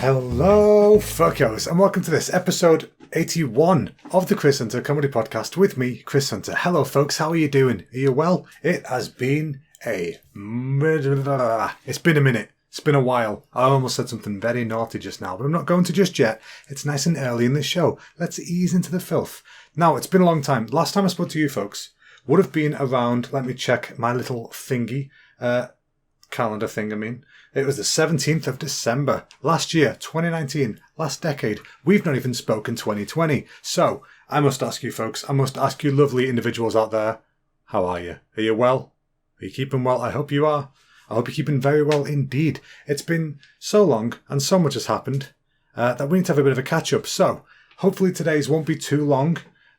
Hello, fuckos, and welcome to this episode 81 of the Chris Hunter Comedy Podcast with me, Chris Hunter. Hello, folks. How are you doing? Are you well? It has been it's been a minute. It's been a while. I almost said something very naughty just now, but I'm not going to just yet. It's nice and early in the show. Let's ease into the filth. Now, it's been a long time. Last time I spoke to you folks would have been around, let me check my little thingy, calendar thing, I mean. It was the 17th of December last year, 2019, last decade. We've not even spoken 2020. So, I must ask you folks, I must ask you lovely individuals out there, how are you? Are you well? Are you keeping well? I hope you are. I hope you're keeping very well indeed. It's been so long and so much has happened that we need to have a bit of a catch up. So, hopefully today's won't be too long.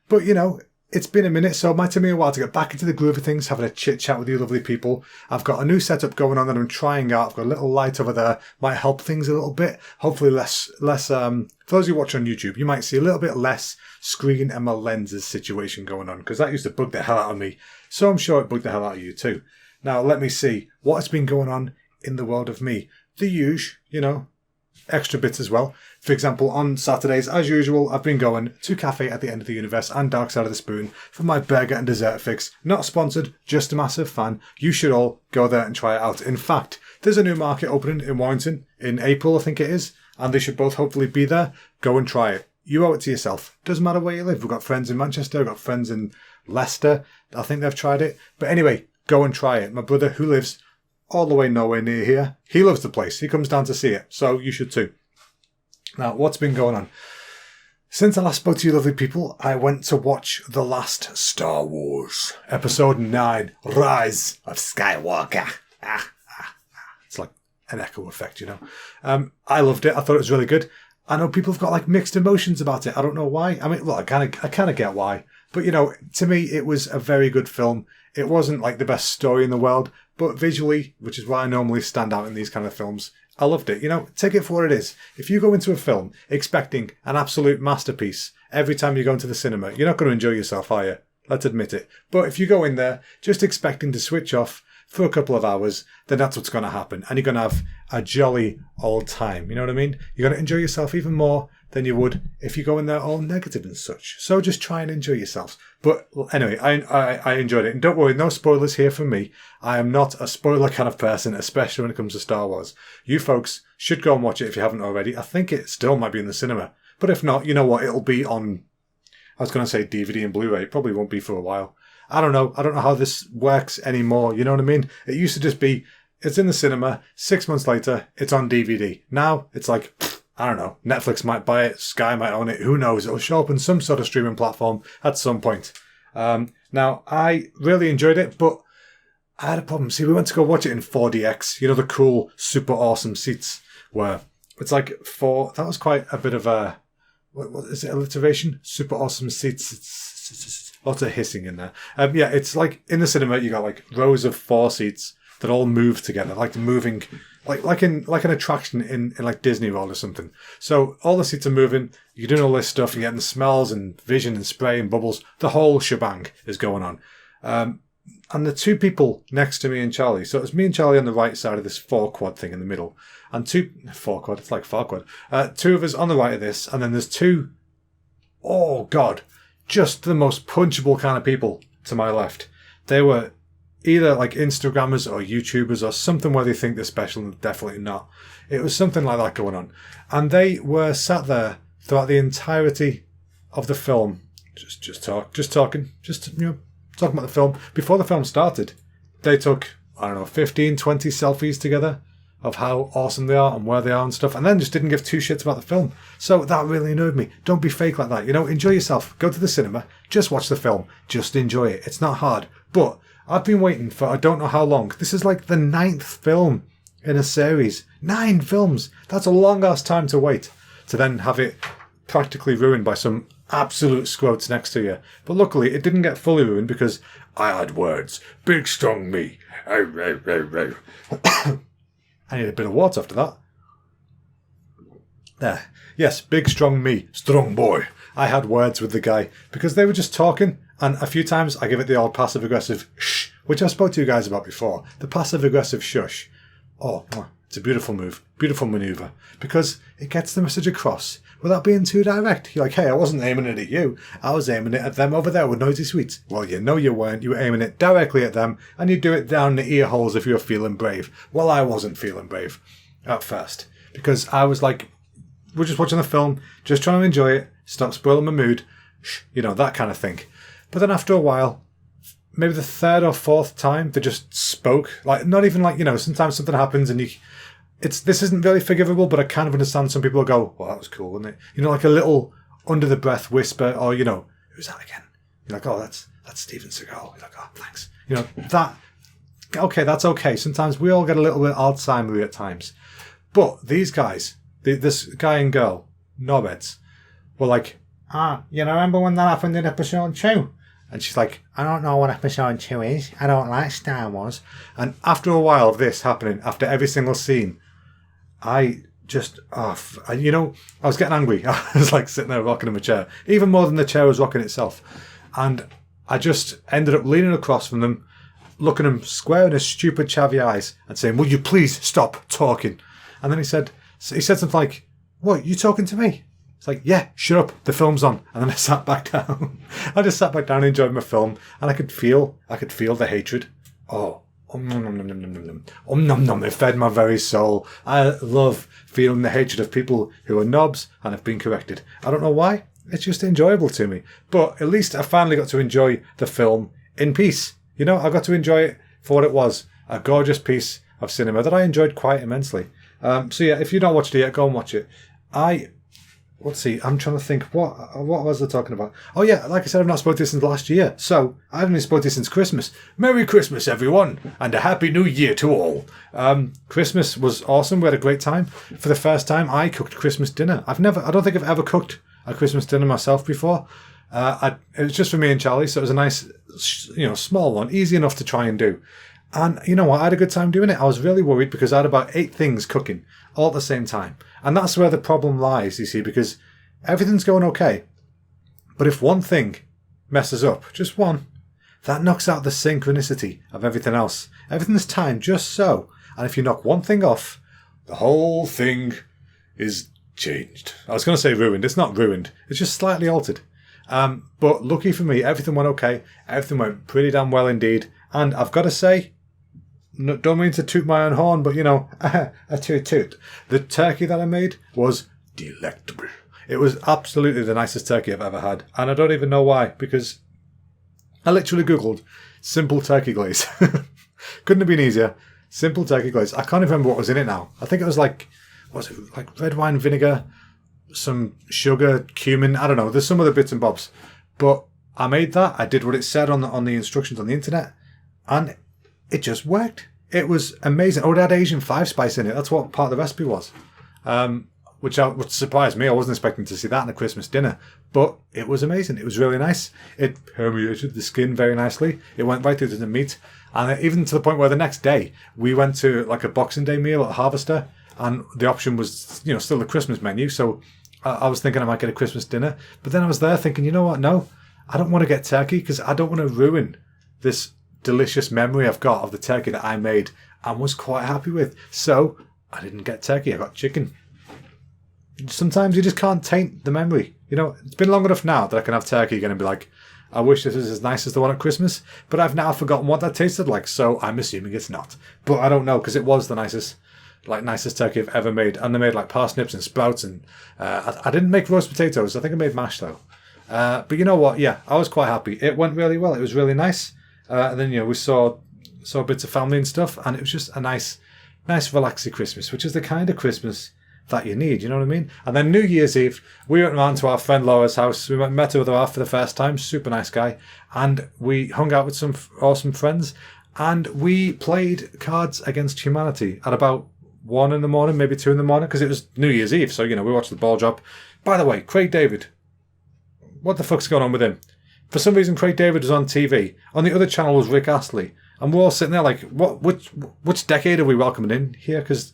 But, you know, it's been a minute, so it might take me a while to get back into the groove of things, having a chit chat with you lovely people. I've got a new setup going on that I'm trying out. I've got a little light over there. Might help things a little bit. Hopefully less, for those who watch on YouTube, you might see a little bit less screen and my lenses situation going on, because that used to bug the hell out of me. So I'm sure it bugged the hell out of you too. Now, let me see what has been going on in the world of me. The usual, you know, extra bits as well. For example, on Saturdays, as usual, I've been going to Cafe at the End of the Universe and Dark Side of the Spoon for my burger and dessert fix. Not sponsored, just a massive fan. You should all go there and try it out. In fact, there's a new market opening in Warrington in April, I think it is, and they should both hopefully be there. Go and try it. You owe it to yourself. Doesn't matter where you live. We've got friends in Manchester, we've got friends in Leicester. I think they've tried it. But anyway, go and try it. My brother, who lives all the way nowhere near here, he loves the place. He comes down to see it. So you should too. Now, what's been going on? Since I last spoke to you lovely people, I went to watch the last Star Wars, Episode 9, Rise of Skywalker. It's like an echo effect, you know. I loved it. I thought it was really good. I know people have got like mixed emotions about it. I don't know why. I mean, well, I kind of get why. But, you know, to me, it was a very good film. It wasn't like the best story in the world, but visually, which is why I normally stand out in these kind of films, I loved it. You know, take it for what it is. If you go into a film expecting an absolute masterpiece every time you go into the cinema, you're not going to enjoy yourself, are you? Let's admit it. But if you go in there just expecting to switch off for a couple of hours, then that's what's going to happen. And you're going to have a jolly old time. You know what I mean? You're going to enjoy yourself even more than you would if you go in there all negative and such. So just try and enjoy yourselves. But anyway, I enjoyed it. And don't worry, no spoilers here from me. I am not a spoiler kind of person, especially when it comes to Star Wars. You folks should go and watch it if you haven't already. I think it still might be in the cinema. But if not, you know what? It'll be on, I was going to say DVD and Blu-ray. It probably won't be for a while. I don't know. I don't know how this works anymore. You know what I mean? It used to just be, it's in the cinema. 6 months later, it's on DVD. Now, it's like, I don't know. Netflix might buy it. Sky might own it. Who knows? It'll show up on some sort of streaming platform at some point. Now, I really enjoyed it, but I had a problem. See, we went to go watch it in 4DX. You know, the cool, super awesome seats where it's like that was quite a bit of a, what is it, alliteration? Super awesome seats. It's lots of hissing in there. Yeah, it's like in the cinema, you got like rows of 4 seats that all move together, like moving, like an attraction in like Disney World or something. So all the seats are moving. You're doing all this stuff. You're getting smells and vision and spray and bubbles. The whole shebang is going on. And the two people next to me and Charlie. So it was me and Charlie on the right side of this 4-quad thing in the middle, and 4-quad. It's like 4-quad. 2 of us on the right of this, and then there's 2. Oh God. Just the most punchable kind of people to my left. They were either like Instagrammers or YouTubers or something where they think they're special and definitely not. It was something like that going on. And they were sat there throughout the entirety of the film, talking about the film. Before the film started, they took, 15, 20 selfies together of how awesome they are and where they are and stuff, and then just didn't give 2 shits about the film. So that really annoyed me. Don't be fake like that. You know, enjoy yourself. Go to the cinema. Just watch the film. Just enjoy it. It's not hard. But I've been waiting for I don't know how long. This is like the 9th film in a series. 9 films. That's a long-ass time to wait to then have it practically ruined by some absolute squotes next to you. But luckily, it didn't get fully ruined because I had words. Big, strong me. I need a bit of water after that. There. Yes, big, strong me. Strong boy. I had words with the guy because they were just talking, and a few times I give it the old passive-aggressive shh, which I spoke to you guys about before. The passive-aggressive shush. Oh, It's a beautiful move, beautiful manoeuvre, because it gets the message across without being too direct. You're like, hey, I wasn't aiming it at you. I was aiming it at them over there with noisy sweets. Well, you know you weren't. You were aiming it directly at them, and you do it down the ear holes if you're feeling brave. Well, I wasn't feeling brave at first, because I was like, we're just watching the film, just trying to enjoy it, stop spoiling my mood, that kind of thing. But then after a while, maybe the third or fourth time, they just spoke. Like, not even like, sometimes something happens and this isn't really forgivable, but I kind of understand some people go, well, that was cool, wasn't it? Like a little under the breath whisper, or, who's that again? You're like, oh, that's Steven Seagal. You're like, oh, thanks. That's okay. Sometimes we all get a little bit Alzheimer at times. But these guys, this guy and girl, knobheads, were like, remember when that happened in episode 2? And she's like, I don't know what episode 2 is. I don't like Star Wars. And after a while of this happening, after every single scene, I just, I was getting angry. I was like sitting there rocking in my chair, even more than the chair was rocking itself. And I just ended up leaning across from them, looking them square in his stupid chavvy eyes and saying, will you please stop talking? And then he said something like, what, you talking to me? It's like, yeah, shut up, the film's on. And then I sat back down. I just sat back down and enjoyed my film, and I could feel the hatred. Oh, nom nom nom nom nom nom. Nom nom, it fed my very soul. I love feeling the hatred of people who are knobs and have been corrected. I don't know why, it's just enjoyable to me. But at least I finally got to enjoy the film in peace. I got to enjoy it for what it was, a gorgeous piece of cinema that I enjoyed quite immensely. So yeah, if you've not watched it yet, go and watch it. Let's see, I'm trying to think, what was I talking about? Oh yeah, like I said, I've not spoken to this since last year, so I haven't been spoken to this since Christmas. Merry Christmas, everyone, and a Happy New Year to all. Christmas was awesome, we had a great time. For the first time, I cooked Christmas dinner. I don't think I've ever cooked a Christmas dinner myself before. It was just for me and Charlie, so it was a nice, small one, easy enough to try and do. And you know what? I had a good time doing it. I was really worried because I had about 8 things cooking all at the same time. And that's where the problem lies, you see, because everything's going okay. But if one thing messes up, just one, that knocks out the synchronicity of everything else. Everything's timed just so. And if you knock one thing off, the whole thing is changed. I was going to say ruined. It's not ruined. It's just slightly altered. But lucky for me, everything went okay. Everything went pretty damn well indeed. And I've got to say, don't mean to toot my own horn, but a toot. The turkey that I made was delectable. It was absolutely the nicest turkey I've ever had. And I don't even know why, because I literally Googled simple turkey glaze. Couldn't have been easier. Simple turkey glaze. I can't even remember what was in it now. I think it was like red wine vinegar, some sugar, cumin, I don't know. There's some other bits and bobs. But I made that. I did what it said on the instructions on the internet. And it just worked. It was amazing. Oh, it had Asian 5-spice in it. That's what part of the recipe was. Which surprised me. I wasn't expecting to see that in a Christmas dinner. But it was amazing. It was really nice. It permeated the skin very nicely. It went right through to the meat. And even to the point where the next day, we went to like a Boxing Day meal at Harvester. And the option was, still the Christmas menu. So I was thinking I might get a Christmas dinner. But then I was there thinking, you know what? No, I don't want to get turkey because I don't want to ruin this delicious memory I've got of the turkey that I made and was quite happy with. So I didn't get turkey, I got chicken. Sometimes you just can't taint the memory. It's been long enough now that I can have turkey again and be like, I wish this was as nice as the one at Christmas, but I've now forgotten what that tasted like, so I'm assuming it's not. But I don't know, because it was the nicest turkey I've ever made. And they made like parsnips and sprouts, and I didn't make roast potatoes. I think I made mash though. But you know what? Yeah, I was quite happy. It went really well. It was really nice. And then, we saw bits of family and stuff, and it was just a nice relaxing Christmas, which is the kind of Christmas that you need, you know what I mean? And then New Year's Eve, we went around to our friend Laura's house. We met her with her half for the first time, super nice guy, and we hung out with some awesome friends, and we played Cards Against Humanity at about 1 in the morning, maybe 2 in the morning, because it was New Year's Eve, so, we watched the ball drop. By the way, Craig David, what the fuck's going on with him? For some reason, Craig David was on TV. On the other channel was Rick Astley. And we're all sitting there like, what? Which decade are we welcoming in here? Because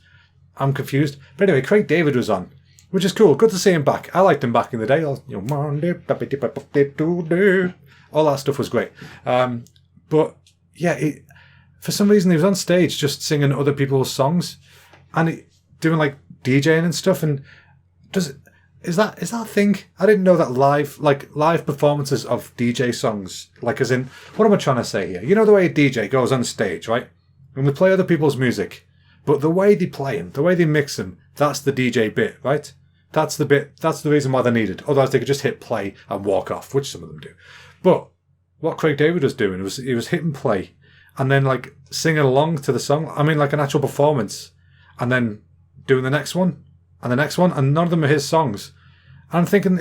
I'm confused. But anyway, Craig David was on, which is cool. Good to see him back. I liked him back in the day. All that stuff was great. But yeah, for some reason he was on stage just singing other people's songs. and doing like DJing and stuff. And is that a thing? I didn't know that live performances of DJ songs, like as in, what am I trying to say here? You know the way a DJ goes on stage, right? And they play other people's music, but the way they play them, the way they mix them, that's the DJ bit, right? That's the bit, that's the reason why they're needed. Otherwise they could just hit play and walk off, which some of them do. But what Craig David was doing was he was hitting play and then like singing along to the song. I mean, like an actual performance, and then doing the next one and the next one, and none of them are his songs. And I'm thinking,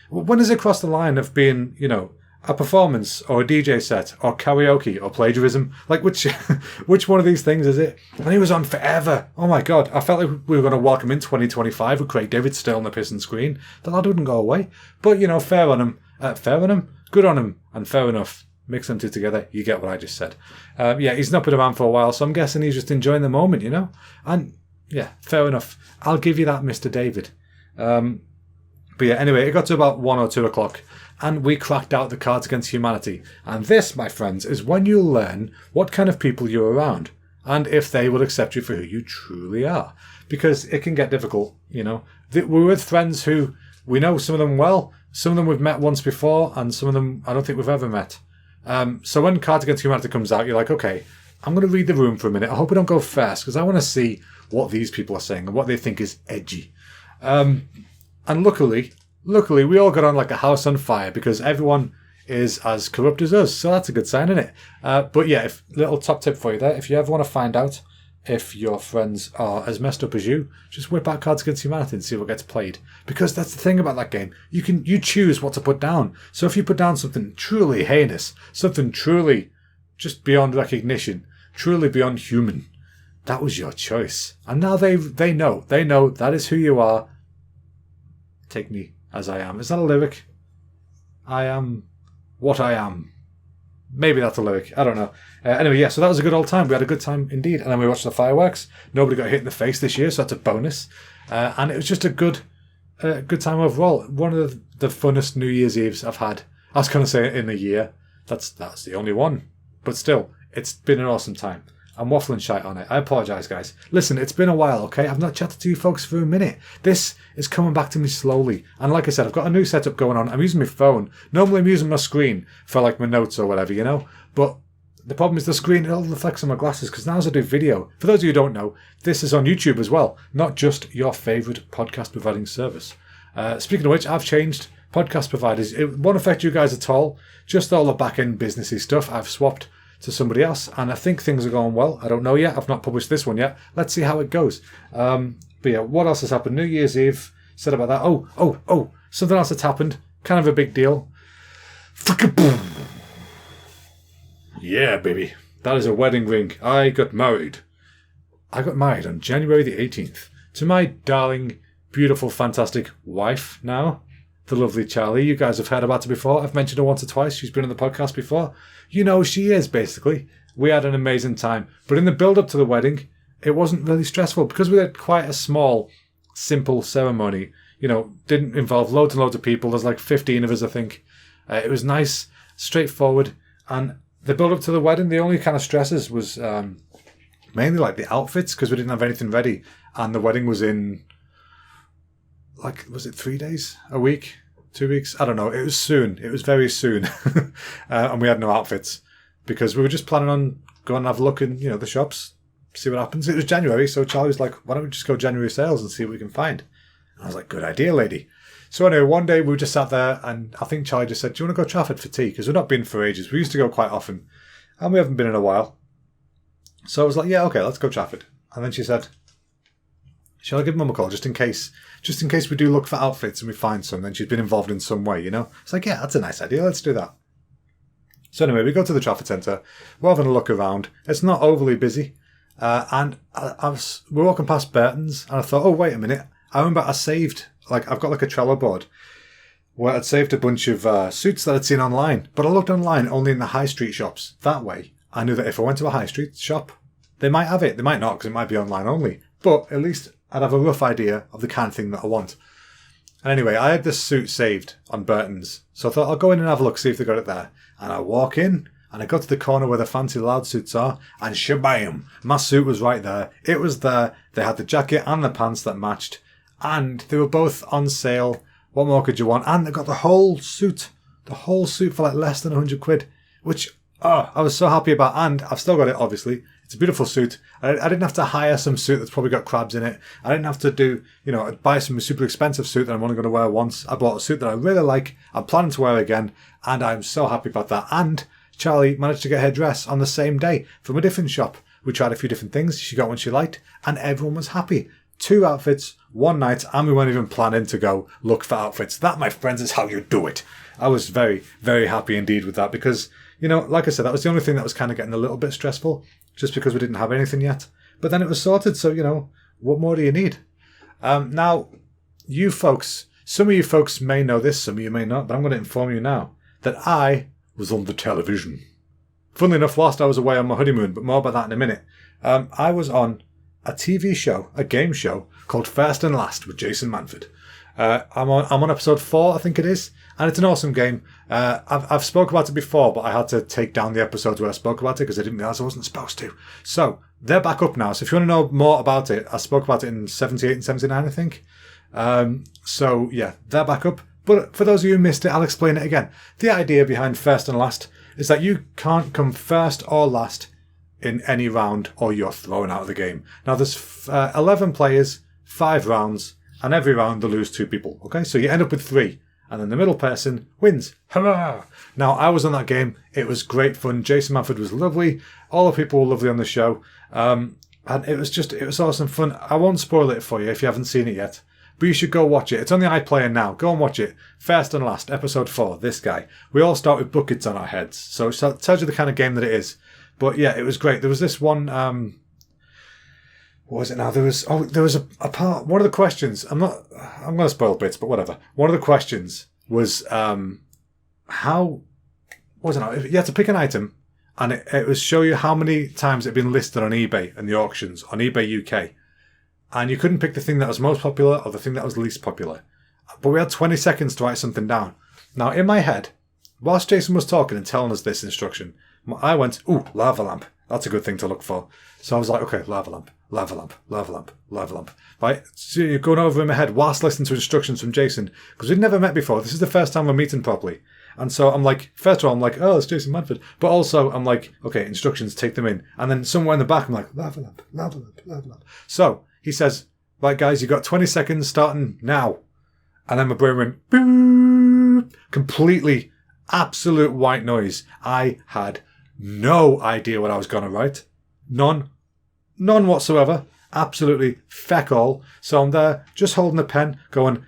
when does it cross the line of being, a performance or a DJ set or karaoke or plagiarism? Like which one of these things is it? And he was on forever. Oh my God. I felt like we were going to welcome in 2025 with Craig David still on the piss and screen. The lad wouldn't go away. But, fair on him. Good on him. And fair enough. Mix them two together. You get what I just said. He's not been around for a while, so I'm guessing he's just enjoying the moment, And yeah, fair enough. I'll give you that, Mr. David. But yeah, anyway, it got to about 1 or 2 o'clock and we cracked out the Cards Against Humanity. And this, my friends, is when you learn what kind of people you're around and if they will accept you for who you truly are. Because it can get difficult, We're with friends who we know some of them well, some of them we've met once before, and some of them I don't think we've ever met. So when Cards Against Humanity comes out, you're like, okay, I'm going to read the room for a minute. I hope we don't go fast because I want to see what these people are saying and what they think is edgy. And luckily, we all got on like a house on fire because everyone is as corrupt as us. So that's a good sign, isn't it? But yeah, little top tip for you there. If you ever want to find out if your friends are as messed up as you, just whip out Cards Against Humanity and see what gets played. Because that's the thing about that game. You choose what to put down. So if you put down something truly heinous, something truly just beyond recognition, truly beyond human, that was your choice. And now they know that is who you are. Take me as I am. Is that a lyric? I am what I am. Maybe that's a lyric. I don't know. Anyway, yeah, so that was a good old time. We had a good time indeed. And then we watched the fireworks. Nobody got hit in the face this year, so that's a bonus. And it was just a good time overall. One of the funnest New Year's Eves I've had. I was going to say in a year. That's the only one. But still, it's been an awesome time. I'm waffling shite on it. I apologise, guys. Listen, it's been a while, okay? I've not chatted to you folks for a minute. This is coming back to me slowly. And like I said, I've got a new setup going on. I'm using my phone. Normally I'm using my screen for like my notes or whatever, But the problem is the screen, it all reflects on my glasses because now as I do video, for those of you who don't know, this is on YouTube as well, not just your favourite podcast providing service. Speaking of which, I've changed podcast providers. It won't affect you guys at all. Just all the back-end businessy stuff I've swapped to somebody else, and I think things are going well. I don't know yet. I've not published this one yet. Let's see how it goes. But yeah, what else has happened? New Year's Eve. Said about that. Oh, something else that's happened. Kind of a big deal. Yeah, baby. That is a wedding ring. I got married on January the 18th to my darling, beautiful, fantastic wife now. The lovely Charlie. You guys have heard about her before. I've mentioned her once or twice. She's been on the podcast before. You know who she is, basically. We had an amazing time. But in the build-up to the wedding, it wasn't really stressful because we had quite a small, simple ceremony. Didn't involve loads and loads of people. There's like 15 of us, I think. It was nice, straightforward. And the build-up to the wedding, the only kind of stresses was mainly like the outfits because we didn't have anything ready. And the wedding was in... was it 3 days? A week? 2 weeks? I don't know. It was soon. It was very soon. And we had no outfits because we were just planning on going and have a look in, the shops, see what happens. It was January, so Charlie was like, why don't we just go January sales and see what we can find? And I was like, good idea, lady. So anyway, one day we just sat there and I think Charlie just said, do you want to go to Trafford for tea? Because we've not been for ages. We used to go quite often and we haven't been in a while. So I was like, yeah, okay, let's go Trafford. And then she said, shall I give Mum a call just in case we do look for outfits and we find some, then she's been involved in some way, It's like, yeah, that's a nice idea. Let's do that. So anyway, we go to the Trafford Centre. We're having a look around. It's not overly busy. And we're walking past Burton's and I thought, oh, wait a minute. I remember I saved, I've got a Trello board where I'd saved a bunch of suits that I'd seen online. But I looked online only in the high street shops. That way, I knew that if I went to a high street shop, they might have it. They might not because it might be online only. But at least I'd have a rough idea of the kind of thing that I want. And anyway, I had this suit saved on Burton's. So I thought I'll go in and have a look, see if they got it there. And I walk in and I got to the corner where the fancy loud suits are, and shabam, my suit was right there. It was there. They had the jacket and the pants that matched, and they were both on sale. What more could you want? And they got the whole suit for like less than 100 quid, which I was so happy about. And I've still got it, obviously. It's a beautiful suit. I didn't have to hire some suit that's probably got crabs in it. I didn't have to buy some super expensive suit that I'm only going to wear once. I bought a suit that I really like. I'm planning to wear again, and I'm so happy about that. And Charlie managed to get her dress on the same day from a different shop. We tried a few different things. She got one she liked, and everyone was happy. 2 outfits, 1 night, and we weren't even planning to go look for outfits. That, my friends, is how you do it. I was very, very happy indeed with that because, like I said, that was the only thing that was kind of getting a little bit stressful just because we didn't have anything yet. But then it was sorted, so, what more do you need? Now, you folks, some of you folks may know this, some of you may not, but I'm going to inform you now that I was on the television. Funnily enough, whilst I was away on my honeymoon, but more about that in a minute. I was on a TV show, a game show, called First and Last with Jason Manford. I'm on episode 4, I think it is, and it's an awesome game. I've spoke about it before, but I had to take down the episodes where I spoke about it because I didn't realise I wasn't supposed to. So, they're back up now, so if you want to know more about it, I spoke about it in 78 and 79, I think. So, yeah, they're back up. But for those of you who missed it, I'll explain it again. The idea behind First and Last is that you can't come first or last in any round or you're thrown out of the game. Now, there's 11 players, 5 rounds, and every round they lose 2 people. Okay, so you end up with 3, and then the middle person wins. Hurrah! Now, I was on that game. It was great fun. Jason Manford was lovely. All the people were lovely on the show. And it was awesome fun. I won't spoil it for you if you haven't seen it yet. But you should go watch it. It's on the iPlayer now. Go and watch it. First and Last, episode 4, this guy. We all start with buckets on our heads. So it tells you the kind of game that it is. But yeah, it was great. There was this one, what was it now? There was a part, one of the questions, I'm going to spoil bits, but whatever. One of the questions was, what was it now? You had to pick an item, and it was show you how many times it had been listed on eBay and the auctions, on eBay UK. And you couldn't pick the thing that was most popular or the thing that was least popular. But we had 20 seconds to write something down. Now, in my head, whilst Jason was talking and telling us this instruction, I went, ooh, lava lamp. That's a good thing to look for. So I was like, okay, lava lamp, lava lamp, lava lamp, lava lamp. Right? So you're going over in my head whilst listening to instructions from Jason. Because we'd never met before. This is the first time we're meeting properly. And so I'm like, first of all, I'm like, oh, it's Jason Manford. But also, I'm like, okay, instructions, take them in. And then somewhere in the back, I'm like, lava lamp, lava lamp, lava lamp. So he says, right, guys, you've got 20 seconds starting now. And then my brain went, boop, completely, absolute white noise. I had no idea what I was going to write. None whatsoever. Absolutely feck all. So I'm there, just holding the pen, going,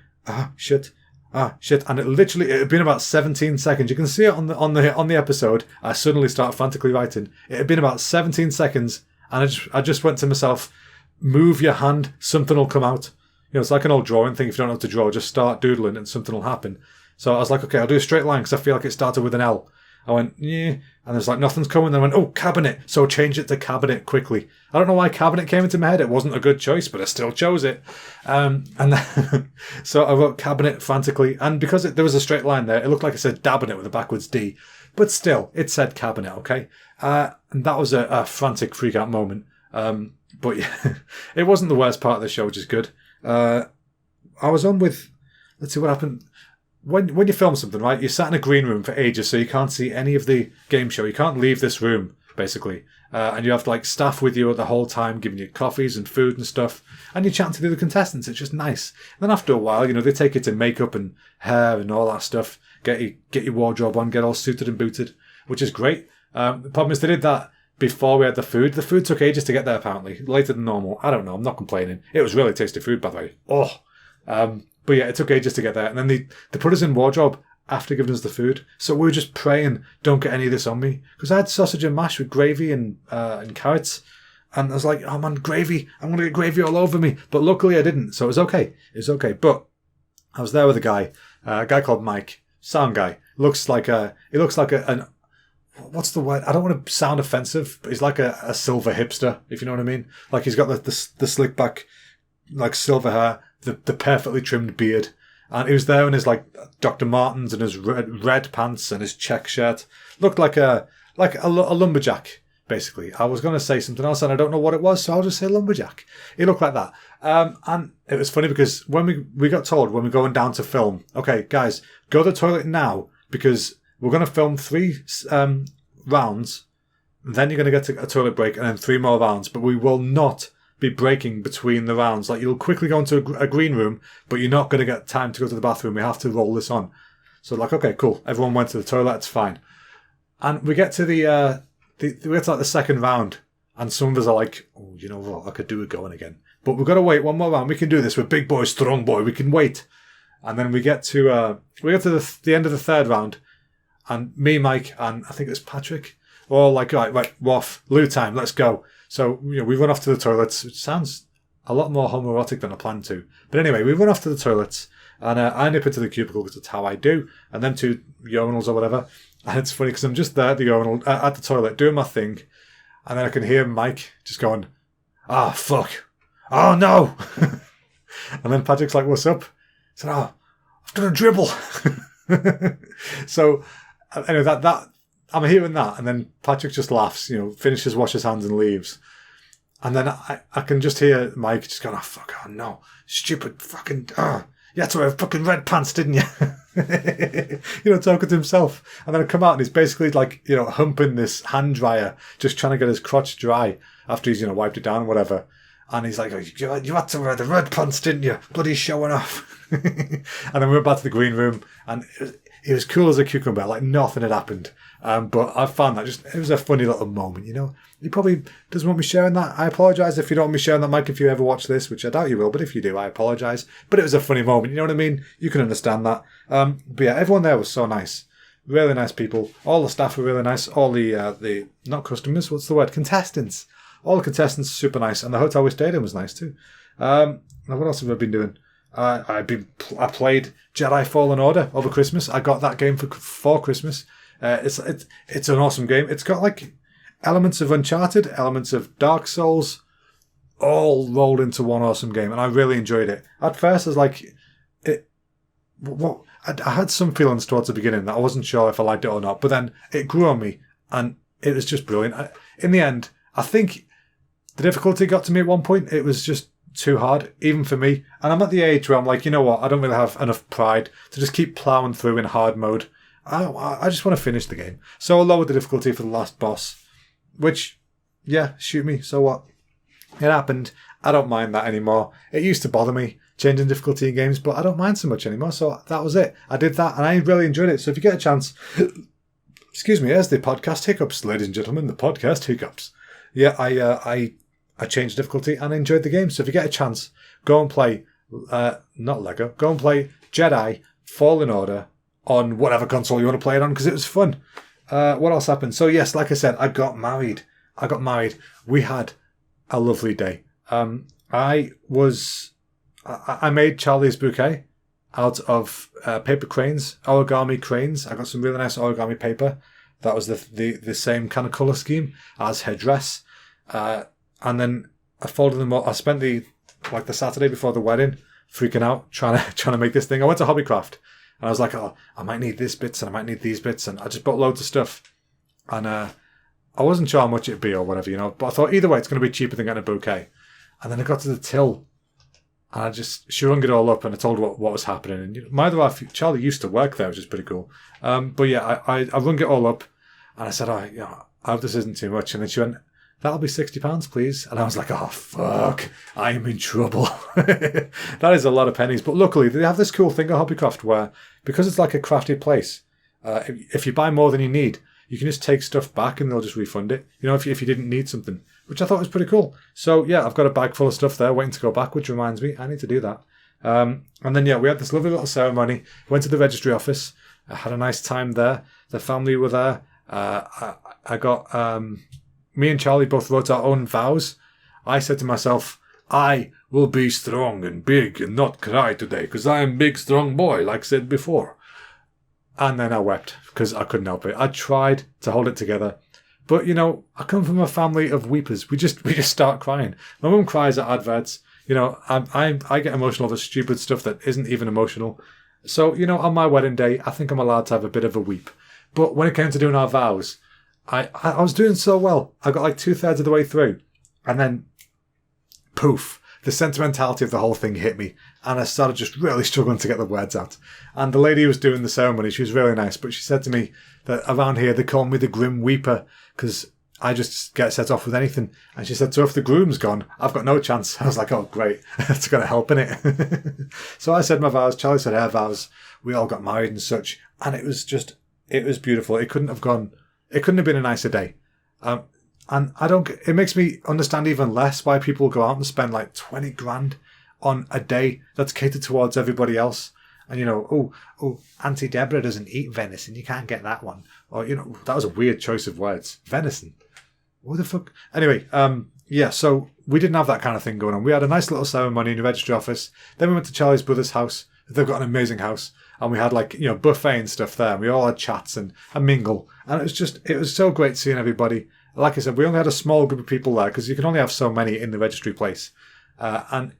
shit. And it had been about 17 seconds. You can see it on the episode. I suddenly start frantically writing. It had been about 17 seconds, and I just went to myself, move your hand, something will come out. It's like an old drawing thing. If you don't know how to draw, just start doodling and something will happen. So I was like, okay, I'll do a straight line because I feel like it started with an L. I went, yeah, and there's like nothing's coming. Then I went, oh, cabinet. So I changed it to cabinet quickly. I don't know why cabinet came into my head. It wasn't a good choice, but I still chose it. And then, so I wrote cabinet frantically. And because there was a straight line there, it looked like I said dabbing it with a backwards D. But still, it said cabinet, okay? And that was a frantic freak out moment. But yeah, it wasn't the worst part of the show, which is good. I was on with, let's see what happened. When you film something, right, you're sat in a green room for ages, so you can't see any of the game show. You can't leave this room, basically. And you have like staff with you the whole time, giving you coffees and food and stuff. And you're chatting to the other contestants. It's just nice. And then after a while, they take you to makeup and hair and all that stuff. Get your wardrobe on, get all suited and booted, which is great. The problem is they did that before we had the food. The food took ages to get there, apparently. Later than normal. I don't know. I'm not complaining. It was really tasty food, by the way. But yeah, it took ages to get there. And then they put us in wardrobe after giving us the food. So we were just praying, don't get any of this on me. Because I had sausage and mash with gravy and carrots. And I was like, oh man, gravy. I'm going to get gravy all over me. But luckily I didn't. So it was okay. It was okay. But I was there with a guy called Mike. Sound guy. He looks like an, what's the word? I don't want to sound offensive, but he's like a silver hipster, if you know what I mean. Like he's got the slick back, like silver hair. The perfectly trimmed beard. And he was there in his like Dr. Martens and his red pants and his check shirt. Looked like a like a lumberjack, basically. I was going to say something else and I don't know what it was, so I'll just say lumberjack. He looked like that. And it was funny because when we got told when we're going down to film, okay, guys, go to the toilet now because we're going to film 3 rounds. Then you're going to get to a toilet break and then 3 more rounds, but we will not be breaking between the rounds. Like, you'll quickly go into a green room, but you're not going to get time to go to the bathroom. We have to roll this on. So, like, okay, cool. Everyone went to the toilet. It's fine. And we get to we get to like the second round, and some of us are like, oh, you know what? I could do it going again. But we've got to wait one more round. We can do this. We're big boy, strong boy. We can wait. And then we get to the end of the third round, and me, Mike, and I think it was Patrick, we're all like, right, we're off. Loo time. Let's go. So, we run off to the toilets, which sounds a lot more homoerotic than I planned to. But anyway, we run off to the toilets, and I nip into the cubicle because that's how I do, and then 2 urinals or whatever. And it's funny because I'm just there at the urinal, at the toilet, doing my thing, and then I can hear Mike just going, "Ah, fuck. Oh, no." And then Patrick's like, "What's up?" I said, "Oh, I've done a dribble." So, anyway, that I'm hearing that, and then Patrick just laughs, finishes, washes hands, and leaves. And then I can just hear Mike just going, "Oh, fuck, oh no, stupid fucking, you had to wear fucking red pants, didn't you?" Talking to himself. And then I come out and he's basically like, humping this hand dryer, just trying to get his crotch dry after he's, wiped it down and whatever. And he's like, "You had to wear the red pants, didn't you? Bloody showing off." And then we went back to the green room, and it was cool as a cucumber, like nothing had happened. But I found that it was a funny little moment, He probably doesn't want me sharing that. I apologise if you don't want me sharing that, Mike, if you ever watch this, which I doubt you will, but if you do, I apologise. But it was a funny moment, you know what I mean? You can understand that. But yeah, everyone there was so nice. Really nice people. All the staff were really nice. All the not customers, what's the word? Contestants. All the contestants are super nice. And the hotel we stayed in was nice too. Now, what else have I been doing? I played Jedi Fallen Order over Christmas. I got that game for Christmas. It's an awesome game. It's got like elements of Uncharted, elements of Dark Souls, all rolled into one awesome game, and I really enjoyed it. At first, I was like, I had some feelings towards the beginning that I wasn't sure if I liked it or not, but then it grew on me, and it was just brilliant. In the end, I think the difficulty got to me at one point. It was just too hard, even for me. And I'm at the age where I'm like, you know what? I don't really have enough pride to just keep ploughing through in hard mode. I just want to finish the game. So I lowered the difficulty for the last boss, which, yeah, shoot me. So what? It happened. I don't mind that anymore. It used to bother me, changing difficulty in games, but I don't mind so much anymore. So that was it. I did that, and I really enjoyed it. So if you get a chance, excuse me, here's the podcast hiccups, ladies and gentlemen, the podcast hiccups. Yeah, I changed difficulty and enjoyed the game. So if you get a chance, go and play, not Lego, go and play Jedi Fallen Order on whatever console you want to play it on, because it was fun. What else happened? So yes, like I said, I got married. We had a lovely day. I made Charlie's bouquet out of paper cranes, origami cranes. I got some really nice origami paper. That was the same kind of colour scheme as her dress. And then I folded them up. I spent the Saturday before the wedding freaking out, trying to make this thing. I went to Hobbycraft, and I was like, oh, I might need this bits and I might need these bits, and I just bought loads of stuff. And I wasn't sure how much it'd be or whatever, but I thought either way it's going to be cheaper than getting a bouquet. And then I got to the till, and I just shrunk it all up, and I told what was happening. And my other half, Charlie, used to work there, which is pretty cool. But yeah, I rung it all up, and I said, I hope this isn't too much. And then she went, that'll be £60, please. And I was like, oh, fuck, I am in trouble. That is a lot of pennies. But luckily, they have this cool thing at Hobbycraft where, because it's like a crafty place, if you buy more than you need, you can just take stuff back and they'll just refund it. If you didn't need something, which I thought was pretty cool. So yeah, I've got a bag full of stuff there waiting to go back, which reminds me, I need to do that. And then yeah, we had this lovely little ceremony. Went to the registry office. I had a nice time there. The family were there. I got... Me and Charlie both wrote our own vows. I said to myself, I will be strong and big and not cry today because I am a big, strong boy, like said before. And then I wept because I couldn't help it. I tried to hold it together. But, I come from a family of weepers. We just start crying. My mum cries at adverts. I get emotional over stupid stuff that isn't even emotional. So, on my wedding day, I think I'm allowed to have a bit of a weep. But when it came to doing our vows, I was doing so well. I got like 2/3 of the way through, and then poof, the sentimentality of the whole thing hit me, and I started just really struggling to get the words out. And the lady who was doing the ceremony, she was really nice, but she said to me that around here they call me the Grim Weeper because I just get set off with anything. And she said, so if the groom's gone, I've got no chance. I was like, oh, great. That's going to help, innit? So I said my vows. Charlie said her vows. We all got married and such. And it was beautiful. It couldn't have been a nicer day. And it makes me understand even less why people go out and spend like 20 grand on a day that's catered towards everybody else. And, Auntie Deborah doesn't eat venison. You can't get that one. Or, that was a weird choice of words. Venison. What the fuck? Anyway, so we didn't have that kind of thing going on. We had a nice little ceremony in the registry office. Then we went to Charlie's brother's house. They've got an amazing house. And we had buffet and stuff there. And we all had chats and a mingle. And it was so great seeing everybody. Like I said, we only had a small group of people there because you can only have so many in the registry place. And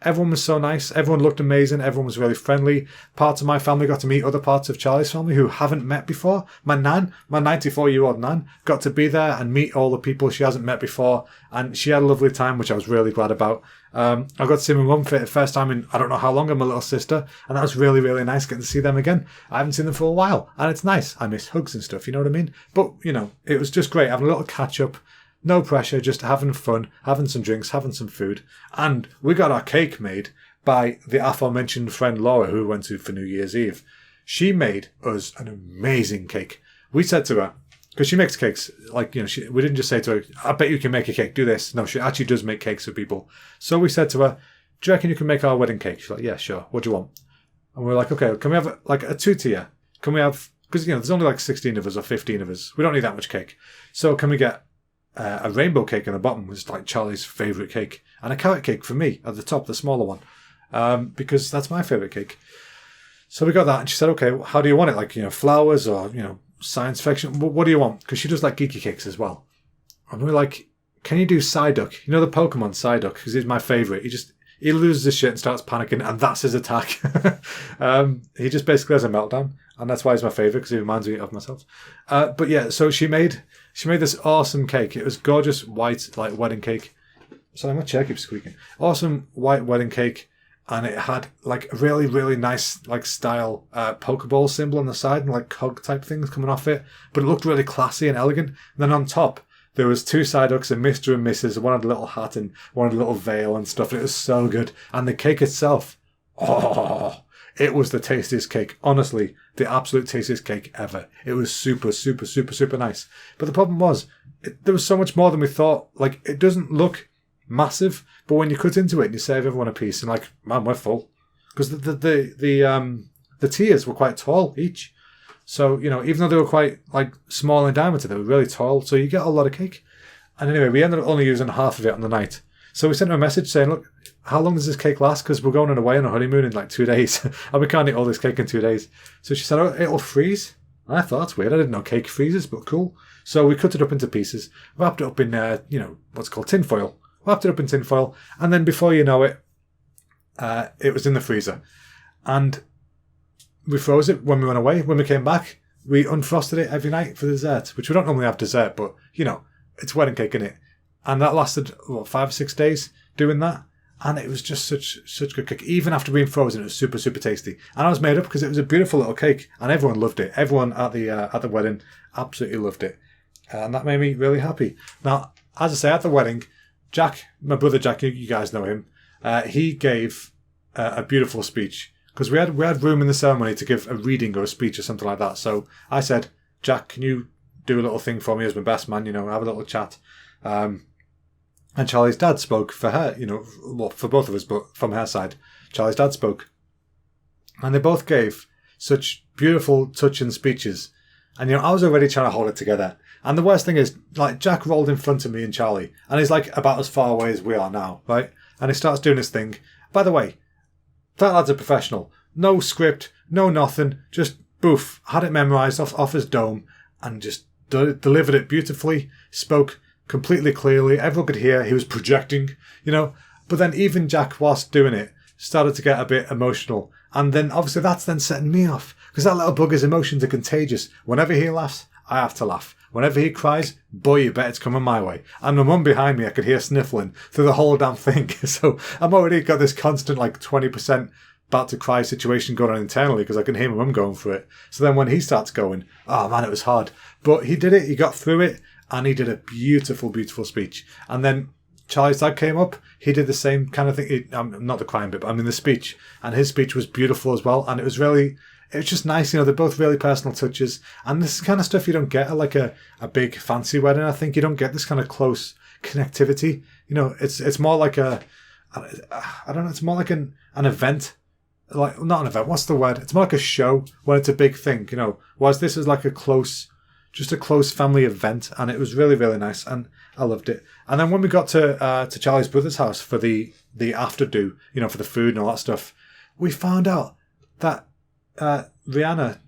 everyone was so nice. Everyone looked amazing. Everyone was really friendly. Parts of my family got to meet other parts of Charlie's family who haven't met before. My nan, my 94-year-old nan, got to be there and meet all the people she hasn't met before. And she had a lovely time, which I was really glad about. I got to see my mum for the first time in I don't know how long, and my little sister. And that was really, really nice getting to see them again. I haven't seen them for a while. And it's nice. I miss hugs and stuff, you know what I mean? But, it was just great having a little catch-up. No pressure, just having fun, having some drinks, having some food. And we got our cake made by the aforementioned friend Laura, who we went to for New Year's Eve. She made us an amazing cake. We said to her, because she makes cakes, we didn't just say to her, I bet you can make a cake, do this. No, she actually does make cakes for people. So we said to her, do you reckon you can make our wedding cake? She's like, yeah, sure. What do you want? And we're like, okay, can we have a two-tier? Can we have, because, there's only 16 of us or 15 of us. We don't need that much cake. So can we get a rainbow cake on the bottom, which is like Charlie's favourite cake, and a carrot cake for me at the top, the smaller one, because that's my favourite cake. So we got that, and she said, okay, how do you want it? Flowers or, science fiction? What do you want? Because she does like geeky cakes as well. And we're like, can you do Psyduck? The Pokemon Psyduck, because he's my favourite. He loses his shit and starts panicking, and that's his attack. He just basically has a meltdown, and that's why he's my favourite, because he reminds me of myself. But yeah, so she made this awesome cake. It was gorgeous white, wedding cake. Sorry, my chair keeps squeaking. Awesome white wedding cake, and it had a really, really nice style Pokeball symbol on the side and cog type things coming off it. But it looked really classy and elegant. And then on top, there was two Psyducks, a Mr. and Mrs. One had a little hat and one had a little veil and stuff. And it was so good. And the cake itself, it was the tastiest cake. Honestly, the absolute tastiest cake ever. It was super, super, super, super nice. But the problem was, there was so much more than we thought. It doesn't look massive, but when you cut into it and you save everyone a piece, and man, we're full. Because the tiers were quite tall each. So, even though they were quite small in diameter, they were really tall. So you get a lot of cake. And anyway, we ended up only using half of it on the night. So we sent her a message saying, look, how long does this cake last? Because we're going away on a honeymoon in 2 days. And we can't eat all this cake in 2 days. So she said, oh, it'll freeze. And I thought, that's weird. I didn't know cake freezes, but cool. So we cut it up into pieces, wrapped it up in, what's called tin foil. Wrapped it up in tin foil. And then before you know it, it was in the freezer. And we froze it when we went away. When we came back, we unfrosted it every night for dessert, which we don't normally have dessert, but, it's wedding cake, innit? And that lasted, 5 or 6 days doing that. And it was just such good cake. Even after being frozen, it was super, super tasty. And I was made up because it was a beautiful little cake. And everyone loved it. Everyone at the wedding absolutely loved it. And that made me really happy. Now, as I say, at the wedding, Jack, my brother Jack, you guys know him, he gave a beautiful speech. Because we had room in the ceremony to give a reading or a speech or something like that. So I said, Jack, can you do a little thing for me as my best man, have a little chat. And Charlie's dad spoke for her, for both of us, but from her side, Charlie's dad spoke. And they both gave such beautiful, touching speeches. And, I was already trying to hold it together. And the worst thing is, Jack rolled in front of me and Charlie. And he's, about as far away as we are now, right? And he starts doing his thing. By the way, that lad's a professional. No script, no nothing. Just, boof, had it memorised off his dome. And just delivered it beautifully. Spoke completely clearly. Everyone could hear. He was projecting, But then even Jack, whilst doing it, started to get a bit emotional. And then, obviously, that's then setting me off. Because that little bugger's emotions are contagious. Whenever he laughs, I have to laugh. Whenever he cries, boy, you bet it's coming my way. And my mum behind me, I could hear sniffling through the whole damn thing. So I'm already got this constant 20% about to cry situation going on internally because I can hear my mum going for it. So then when he starts going, oh man, it was hard. But he did it, he got through it, and he did a beautiful, beautiful speech. And then Charlie's dad came up, he did the same kind of thing. Not the crying bit, but the speech. And his speech was beautiful as well. And it was just nice. They're both really personal touches. And this is kind of stuff you don't get at a big fancy wedding. I think you don't get this kind of close connectivity. It's more like I don't know, it's more like an event. Not an event, what's the word? It's more like a show when it's a big thing, whereas this is like a close family event, and it was really, really nice, and I loved it. And then when we got to Charlie's brother's house for the after do, for the food and all that stuff, we found out that Rihanna,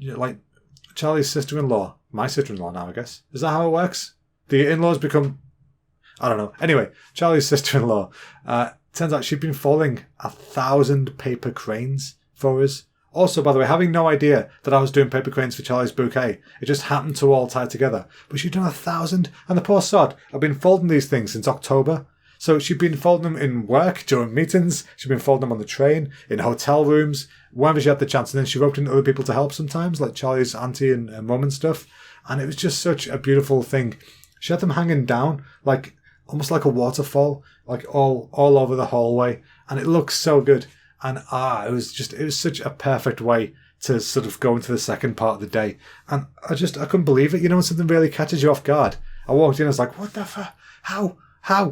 Charlie's sister-in-law, my sister-in-law now, I guess. Is that how it works? The in-laws become, I don't know. Anyway, Charlie's sister-in-law, turns out she'd been folding 1,000 paper cranes for us. Also, by the way, having no idea that I was doing paper cranes for Charlie's bouquet, it just happened to all tie together. But she'd done 1,000, and the poor sod, I've been folding these things since October. So she'd been folding them in work, during meetings, she'd been folding them on the train, in hotel rooms, whenever she had the chance, and then she roped in other people to help sometimes, like Charlie's auntie and mum and stuff. And it was just such a beautiful thing. She had them hanging down, almost like a waterfall, all over the hallway, and it looks so good. And it was such a perfect way to sort of go into the second part of the day. And I couldn't believe it. When something really catches you off guard. I walked in, I was like, what the fuck? How?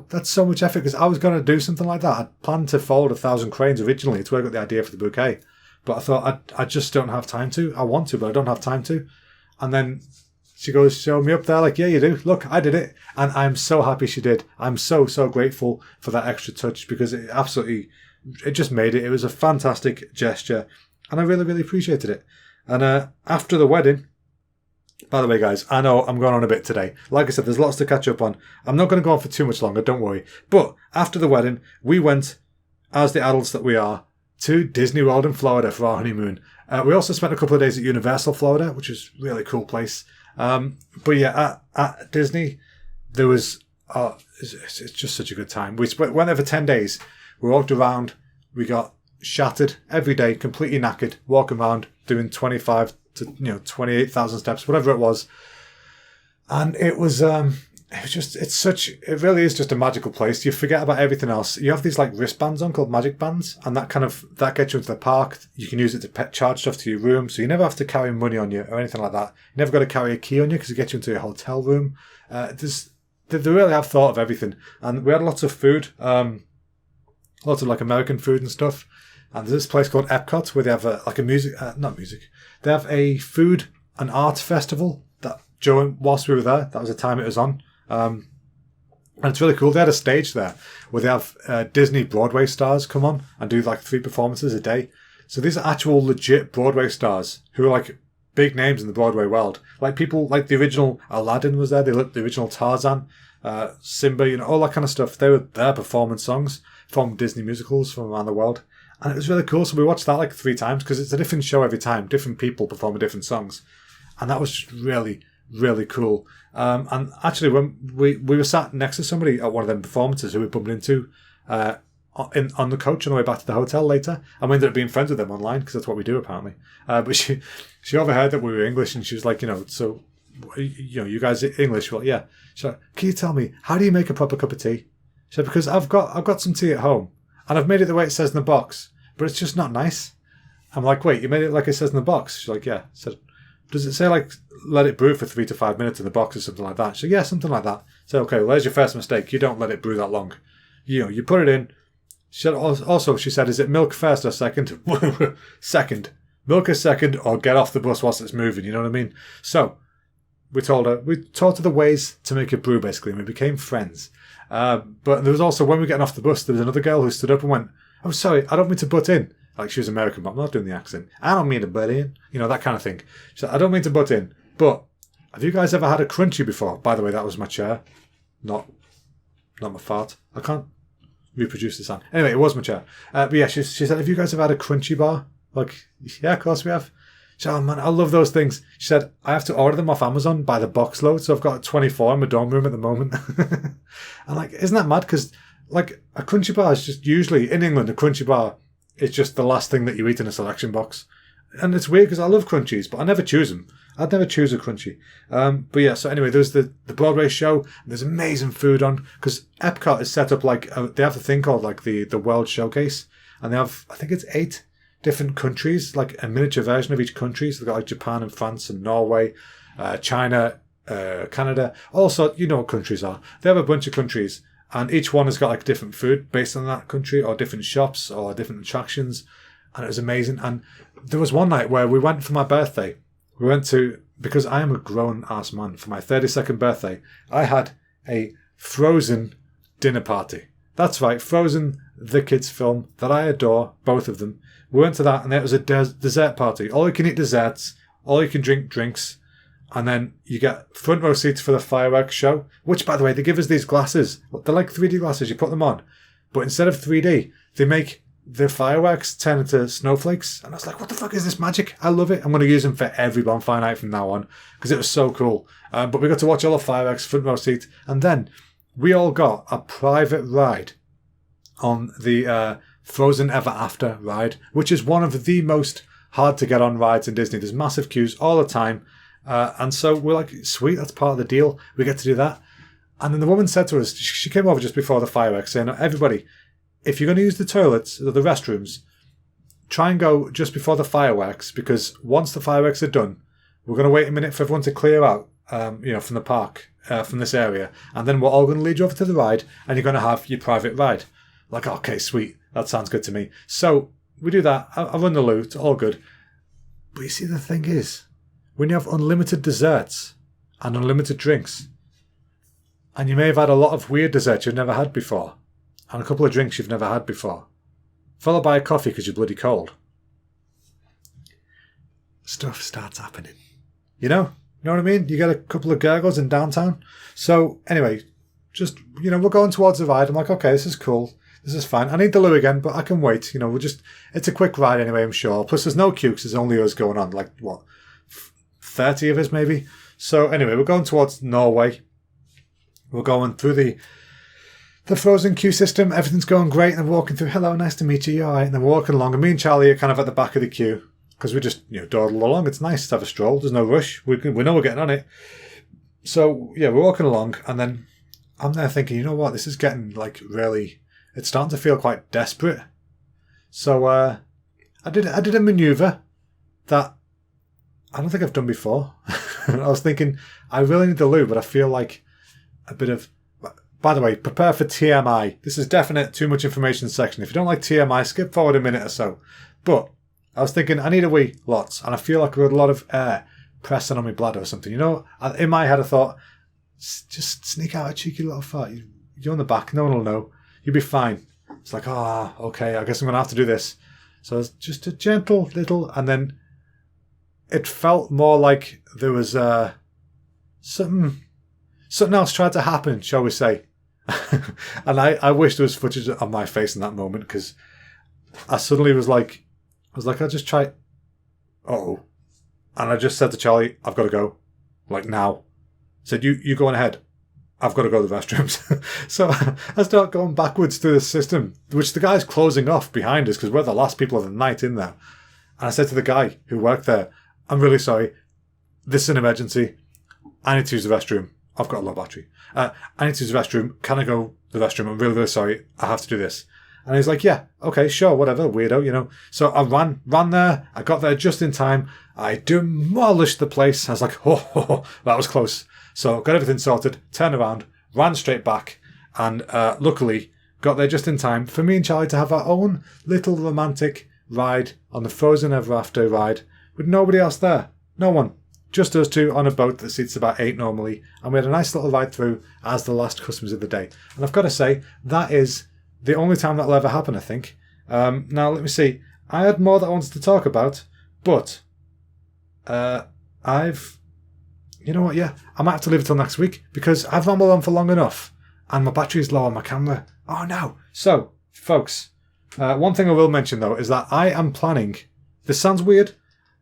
That's so much effort, because I was going to do something like that. I'd planned to fold 1,000 cranes originally. It's where I got the idea for the bouquet. But I thought, I just don't have time to. I want to, but I don't have time to. And then she goes, show me up there, yeah, you do. Look, I did it. And I'm so happy she did. I'm so, so grateful for that extra touch, because it just made it. It was a fantastic gesture, and I really, really appreciated it. And after the wedding, by the way, guys, I know I'm going on a bit today. Like I said, there's lots to catch up on. I'm not going to go on for too much longer, don't worry. But after the wedding, we went, as the adults that we are, to Disney World in Florida for our honeymoon. We also spent a couple of days at Universal Florida, which is a really cool place. But yeah, at Disney, there was, it's just such a good time. We went there for 10 days. We walked around, we got shattered every day, completely knackered, walking around, doing 25 to 28,000 steps, whatever it was. And it really is just a magical place. You forget about everything else. You have these wristbands on called magic bands, and that gets you into the park. You can use it to charge stuff to your room, so you never have to carry money on you or anything like that. You never got to carry a key on you because it gets you into a hotel room. They really have thought of everything. And we had lots of food, lots of American food and stuff. And there's this place called Epcot where they have they have a food and art festival that whilst we were there, that was the time it was on. And it's really cool. They had a stage there where they have Disney Broadway stars come on and do 3 performances a day. So these are actual legit Broadway stars who are big names in the Broadway world. People the original Aladdin was there. The original Tarzan, Simba, all that kind of stuff. They were there performing songs from Disney musicals from around the world. And it was really cool. So we watched that 3 times because it's a different show every time. Different people performing different songs. And that was just really, really cool. And actually, when we were sat next to somebody at one of them performances who we bumped into on the coach on the way back to the hotel later, and we ended up being friends with them online because that's what we do apparently. But she overheard that we were English, and she was like, so you guys are English? Well, yeah. She's like, can you tell me how do you make a proper cup of tea? She said, because I've got some tea at home, and I've made it the way it says in the box, but it's just not nice. I'm like, wait, you made it like it says in the box? She's like, yeah. I said, does it say let it brew for 3 to 5 minutes in the box or something like that? She said, yeah, something like that. So okay, well, there's your first mistake. You don't let it brew that long. You put it in. She said, also, she said, is it milk first or second? Second. Milk is second, or get off the bus whilst it's moving. You know what I mean? So we taught her the ways to make it brew, basically, and we became friends. But there was also, when we were getting off the bus, there was another girl who stood up and went, oh, sorry, I don't mean to butt in. She was American, but I'm not doing the accent. I don't mean to butt in. That kind of thing. She said, I don't mean to butt in, but have you guys ever had a crunchy before? By the way, that was my chair, not my fart. I can't reproduce the sound. Anyway, it was my chair. But yeah, she said, have you guys ever had a crunchy bar? Yeah, of course we have. She said, oh man, I love those things. She said, I have to order them off Amazon by the box load, so I've got 24 in my dorm room at the moment. And like, isn't that mad? Because like a crunchy bar is just usually, in England, a crunchy bar is just the last thing that you eat in a selection box. And it's weird because I love crunchies, but I never choose them. I'd never choose a crunchy. But yeah, so anyway, there's the Broadway show. There's amazing food on, because Epcot is set up like, they have a thing called like the World Showcase. And they have, I think it's 8 different countries, like a miniature version of each country. So they've got like Japan and France and Norway, China, Canada. Also, you know what countries are. They have a bunch of countries, and each one has got like different food based on that country, or different shops, or different attractions. And it was amazing. And there was one night where we went for my birthday. We went to, because I am a grown-ass man, for my 32nd birthday, I had a Frozen dinner party. That's right, Frozen, the kids' film that I adore, both of them. We went to that, and it was a dessert party. All you can eat desserts, all you can drink drinks, and then you get front row seats for the fireworks show, which, by the way, they give us these glasses. They're like 3D glasses, you put them on. But instead of 3D, they make the fireworks turn into snowflakes. And I was like, what the fuck is this magic? I love it. I'm going to use them for every bonfire night from now on, because it was so cool. But we got to watch all the fireworks, front row seat. And then we all got a private ride on the Frozen Ever After ride, which is one of the most hard to get on rides in Disney. There's massive queues all the time. And so we're like, sweet, that's part of the deal. We get to do that. And then the woman said to us, she came over just before the fireworks, saying, everybody, if you're going to use the toilets or the restrooms, try and go just before the fireworks, because once the fireworks are done, we're going to wait a minute for everyone to clear out, from the park, from this area, and then we're all going to lead you over to the ride, and you're going to have your private ride. Like, okay, sweet, that sounds good to me. So we do that. I run the loo, it's all good. But you see, the thing is, when you have unlimited desserts and unlimited drinks, and you may have had a lot of weird desserts you've never had before, and a couple of drinks you've never had before, followed by a coffee because you're bloody cold, stuff starts happening. You know what I mean? You get a couple of gurgles in downtown. So anyway, just, we're going towards the ride. I'm like, okay, this is cool. This is fine. I need the loo again, but I can wait. It's a quick ride anyway, I'm sure. Plus there's no queue because there's only us going on, like, 30 of us maybe. So anyway, we're going towards Norway. We're going through the Frozen queue system. Everything's going great. And we're walking through, hello, nice to meet you. You all right? And then we're walking along. And me and Charlie are kind of at the back of the queue, because we just, dawdle along. It's nice to have a stroll. There's no rush. We know we're getting on it. So, yeah, we're walking along. And then I'm there thinking, you know what? This is getting, like, really... It's starting to feel quite desperate. So I did a manoeuvre that I don't think I've done before. I was thinking, I really need the loo, but I feel like a bit of... By the way, prepare for TMI. This is definite too much information section. If you don't like TMI, skip forward a minute or so. But I was thinking, I need a wee lots, and I feel like I've got a lot of air pressing on my bladder or something. In my head I thought, just sneak out a cheeky little fart. You're on the back, no one will know. You'll be fine. It's like, okay, I guess I'm going to have to do this. So it's just a gentle little, and then it felt more like there was something else tried to happen, shall we say. And I wish there was footage on my face in that moment, because I suddenly was like, I'll just try. Uh-oh. And I just said to Charlie, I've got to go. Like, now. I said, you go on ahead. I've got to go to the restrooms. So I start going backwards through the system, which the guy's closing off behind us because we're the last people of the night in there. And I said to the guy who worked there, I'm really sorry. This is an emergency. I need to use the restroom. I've got a low battery. I need to use the restroom. Can I go to the restroom? I'm really, really sorry. I have to do this. And he's like, yeah, okay, sure, whatever, weirdo, So I ran there. I got there just in time. I demolished the place. I was like, that was close. So got everything sorted, turned around, ran straight back, and luckily got there just in time for me and Charlie to have our own little romantic ride on the Frozen Ever After ride with nobody else there. No one. Just us two on a boat that seats about 8 normally, and we had a nice little ride through as the last customers of the day. And I've got to say, that is the only time that'll ever happen, I think. Now, let me see. I had more that I wanted to talk about, but you know what, yeah, I might have to leave it till next week, because I've rambled on for long enough, and my battery's low on my camera. Oh, no. So, folks, one thing I will mention, though, is that I am planning... This sounds weird,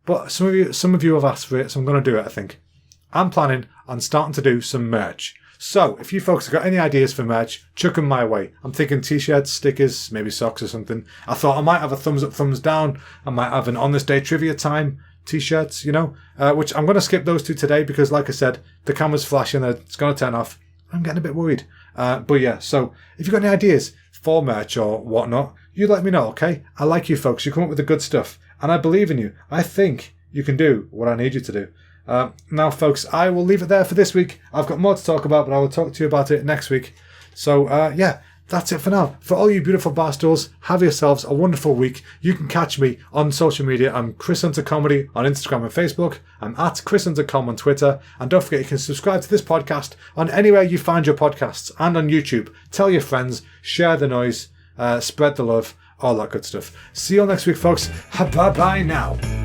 but some of you have asked for it, so I'm going to do it, I think. I'm planning on starting to do some merch. So, if you folks have got any ideas for merch, chuck them my way. I'm thinking t-shirts, stickers, maybe socks or something. I thought I might have a thumbs up, thumbs down. I might have an On This Day Trivia Time t-shirts, which I'm going to skip those two today because, like I said, the camera's flashing, it's going to turn off. I'm getting a bit worried. But yeah, so if you've got any ideas for merch or whatnot, you let me know, okay? I like you folks. You come up with the good stuff. And I believe in you. I think you can do what I need you to do. Now, folks, I will leave it there for this week. I've got more to talk about, but I will talk to you about it next week. So, yeah, that's it for now. For all you beautiful barstools, have yourselves a wonderful week. You can catch me on social media. I'm Chris Hunter Comedy on Instagram and Facebook. I'm at Chris Hunter Com on Twitter. And don't forget, you can subscribe to this podcast on anywhere you find your podcasts and on YouTube. Tell your friends, share the noise, spread the love, all that good stuff. See you all next week, folks. Bye-bye now.